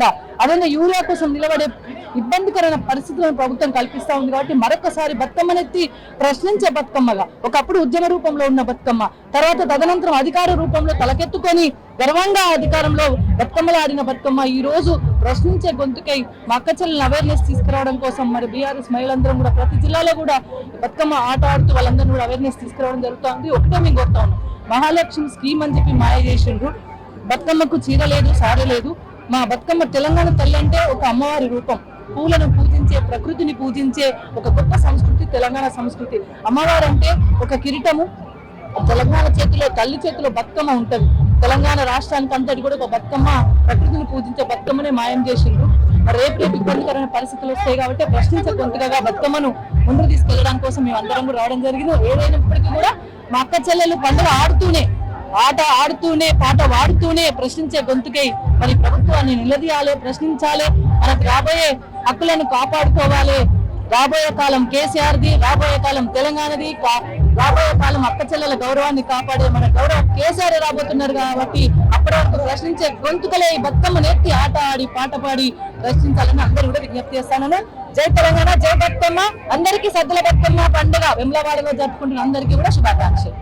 లేకుండా అదే యూరియా కోసం నిలబడే ఇబ్బందికరమైన పరిస్థితులను ప్రభుత్వం కల్పిస్తా ఉంది కాబట్టి మరొకసారి బతుకమ్మనెత్తి ప్రశ్నించే బతుకమ్మగా ఒకప్పుడు ఉద్యమ రూపంలో ఉన్న బతుకమ్మ తర్వాత తదనంతరం అధికార రూపంలో తలకెత్తుకొని గర్వంగా అధికారంలో బతుకమ్మలు ఆడిన బతుకమ్మ ఈ రోజు ప్రశ్నించే గొంతుకై మా అక్క చెల్లెలను అవేర్నెస్ తీసుకురావడం కోసం మరి బీఆర్ఎస్ మహిళలందరం కూడా ప్రతి జిల్లాలో కూడా బతుకమ్మ ఆట ఆడుతూ వాళ్ళందరూ కూడా అవేర్నెస్ తీసుకురావడం జరుగుతుంది. ఒకటే మేము కోరుతా ఉన్నాం, మహాలక్ష్మి స్కీమ్ అని చెప్పి మాయ చేసిండ్రు. బతుకమ్మకు చీర లేదు, సారీ లేదు. మా బతుకమ్మ తెలంగాణ తల్లి అంటే ఒక అమ్మవారి రూపం, పూలను పూజించే, ప్రకృతిని పూజించే ఒక గొప్ప సంస్కృతి తెలంగాణ సంస్కృతి. అమ్మవారు అంటే ఒక కిరీటము. తెలంగాణ చేతిలో, తల్లి చేతిలో బతుకమ్మ ఉంటది. తెలంగాణ రాష్ట్రానికి అంతటి కూడా ఒక బతుకమ్మ, ప్రకృతిని పూజించే బతుకమ్మనే మాయం చేసిండ్రు. మరి రేపు ఇబ్బందికరమైన పరిస్థితులు వస్తాయి కాబట్టి ప్రశ్నించే గొంతుగా బతుకమ్మను ముందుకు తీసుకెళ్లడానికి కోసం మేము అందరం కూడా రావడం జరిగింది. ఏదైనప్పటికీ కూడా మా అక్క చెల్లెలు పండుగ ఆడుతూనే, ఆట ఆడుతూనే, పాట వాడుతూనే ప్రశ్నించే గొంతుకై మరి ప్రభుత్వాన్ని నిలదీయాలి, ప్రశ్నించాలి. మనకు రాబోయే హక్కులను కాపాడుకోవాలి. రాబోయే కాలం కేసీఆర్ది, రాబోయే కాలం తెలంగాణది, రాబోయే కాలం అక్క చెల్లెల గౌరవాన్ని కాపాడే మన గౌరవం కేసీఆర్ రాబోతున్నారు కాబట్టి అప్పటి వరకు ప్రశ్నించే గొంతుకలే బతుకమ్మ నెత్తి ఆట ఆడి పాట పాడి ప్రశ్నించాలని అందరూ కూడా విజ్ఞప్తి చేస్తానని. జై తెలంగాణ, జై బతుకమ్మ. అందరికీ సద్దుల బతుకమ్మ పండుగ వెమ్లవాడలో జరుపుకుంటున్న అందరికీ కూడా శుభాకాంక్షలు.